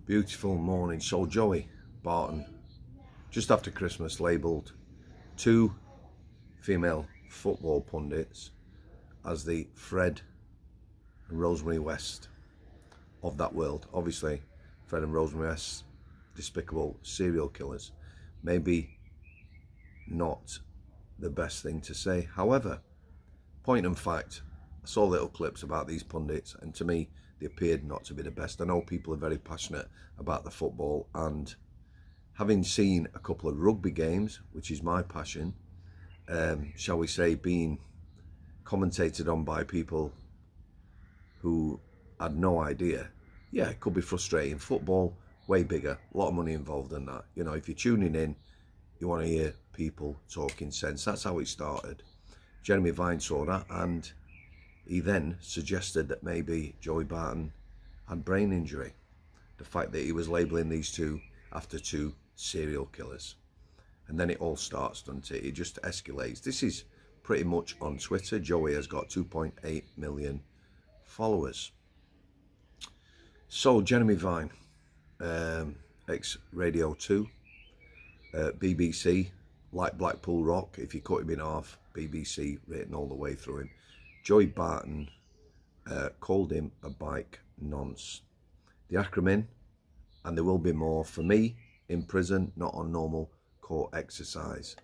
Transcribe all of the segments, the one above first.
Beautiful morning. So Joey Barton, just after Christmas, labelled two female football pundits as the Fred and Rosemary West of that world. Obviously, Fred and Rosemary West, despicable serial killers. Maybe not the best thing to say. However, point and fact, I saw little clips about these pundits, and to me, they appeared not to be the best. I know people are very passionate about the football, and having seen a couple of rugby games, which is my passion, shall we say, being commentated on by people who had no idea, yeah, it could be frustrating. Football, way bigger, a lot of money involved in that. You know, if you're tuning in, you want to hear people talking sense. That's how it started. Jeremy Vine saw that, and he then suggested that maybe Joey Barton had brain injury. The fact that he was labelling these two after two serial killers. And then it all starts, doesn't it? It just escalates. This is pretty much on Twitter. Joey has got 2.8 million followers. So Jeremy Vine, ex-Radio 2, BBC, like Blackpool Rock, if you cut him in half, BBC written all the way through him. Joey Barton called him a bike nonce. The acronym, and there will be more, for me, in prison, not on normal court exercise.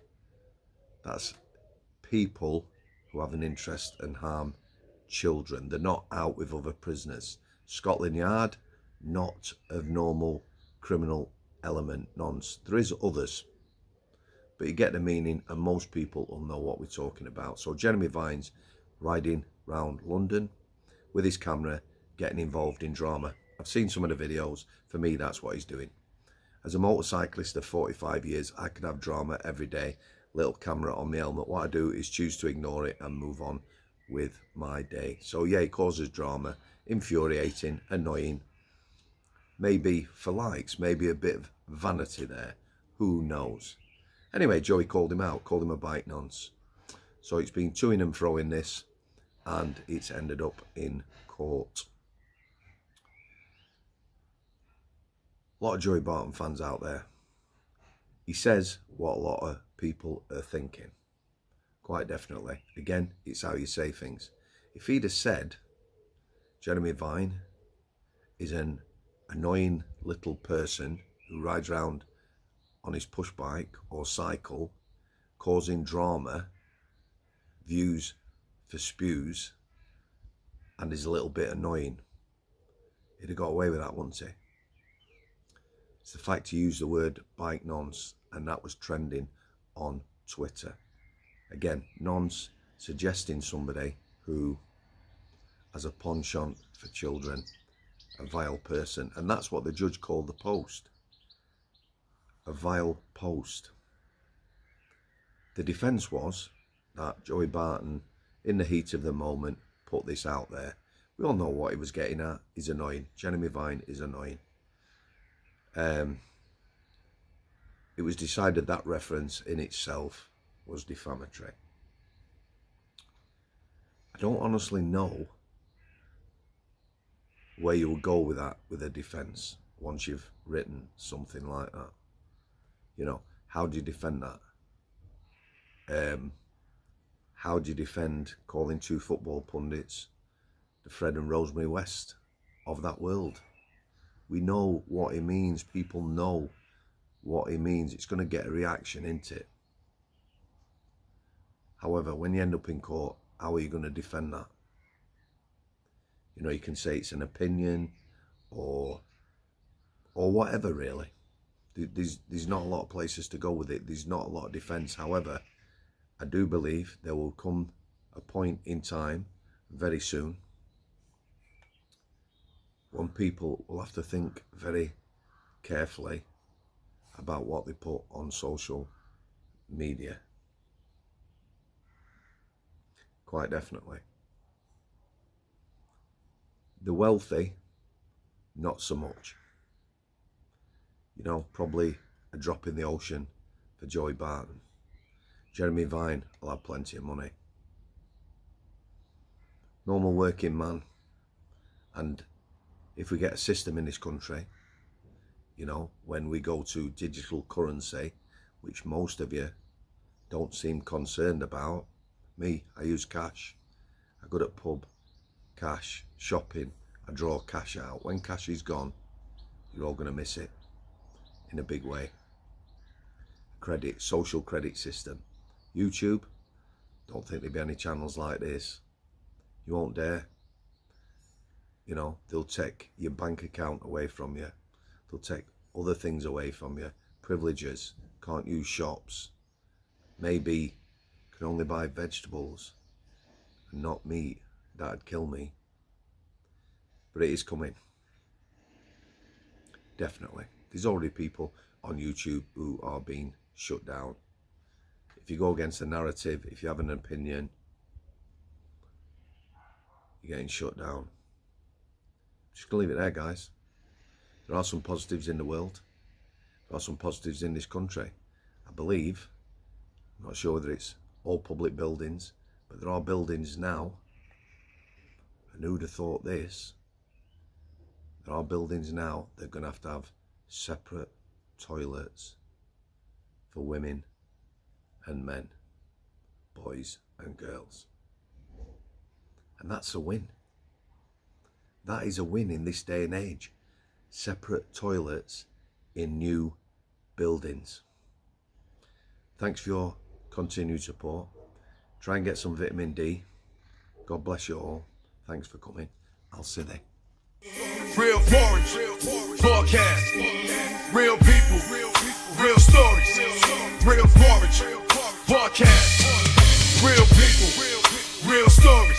That's people who have an interest and harm children. They're not out with other prisoners. Scotland Yard, not of normal criminal element nonce. There is others, but you get the meaning, and most people will know what we're talking about. So Jeremy Vine's riding round London with his camera, getting involved in drama. I've seen some of the videos. For me, that's what he's doing. As a motorcyclist of 45 years, I could have drama every day, little camera on my helmet. What I do is choose to ignore it and move on with my day. So yeah, it causes drama, infuriating, annoying, maybe for likes, maybe a bit of vanity there, who knows. Anyway, Joey called him out, called him a bike nonce. So it's been toing and froing this, and it's ended up in court. A lot of Joey Barton fans out there. He says what a lot of people are thinking. Quite definitely. Again, it's how you say things. If he'd have said Jeremy Vine is an annoying little person who rides around on his push bike or cycle, causing drama, views for spews, and is a little bit annoying, he'd have got away with that, wouldn't he? It's the fact he used the word bike nonce, and that was trending on Twitter. Again, nonce, suggesting somebody who has a penchant for children, a vile person, and that's what the judge called the post. A vile post. The defence was that Joey Barton, in the heat of the moment, put this out there. We all know what he was getting at. He's annoying. Jeremy Vine is annoying. It was decided that reference in itself was defamatory. I don't honestly know where you would go with that, with a defence, once you've written something like that. You know, how do you defend that? How do you defend calling two football pundits the Fred and Rosemary West of that world? We know what it means. People know what it means. It's going to get a reaction, isn't it? However, when you end up in court, how are you going to defend that? You know, you can say it's an opinion or whatever, really. There's not a lot of places to go with it. There's not a lot of defence. However, I do believe there will come a point in time very soon when people will have to think very carefully about what they put on social media. Quite definitely. The wealthy, not so much. You know, probably a drop in the ocean for Joey Barton. Jeremy Vine will have plenty of money. Normal working man, and if we get a system in this country You know, when we go to digital currency, which most of you don't seem concerned about. Me, I use cash. I go to pub, cash, shopping, I draw cash out. When cash is gone, you're all going to miss it in a big way. Credit, social credit system. YouTube, don't think there'd be any channels like this. You won't dare. You know, they'll take your bank account away from you. They'll take other things away from you. Privileges, can't use shops. Maybe can only buy vegetables and not meat. That'd kill me. But it is coming. Definitely. There's already people on YouTube who are being shut down. If you go against the narrative, if you have an opinion, you're getting shut down. Just gonna leave it there, guys. There are some positives in the world. There are some positives in this country. I believe, I'm not sure whether it's all public buildings, but there are buildings now, and who'd have thought this? There are buildings now that are going to have separate toilets for women and men, boys and girls. And that's a win. That is a win in this day and age. Separate toilets in new buildings. Thanks for your continued support. Try and get some vitamin D. God bless you all. Thanks for coming. I'll see you there. Real porridge, forecast, real people, real stories, real porridge, forecast, real people, real stories.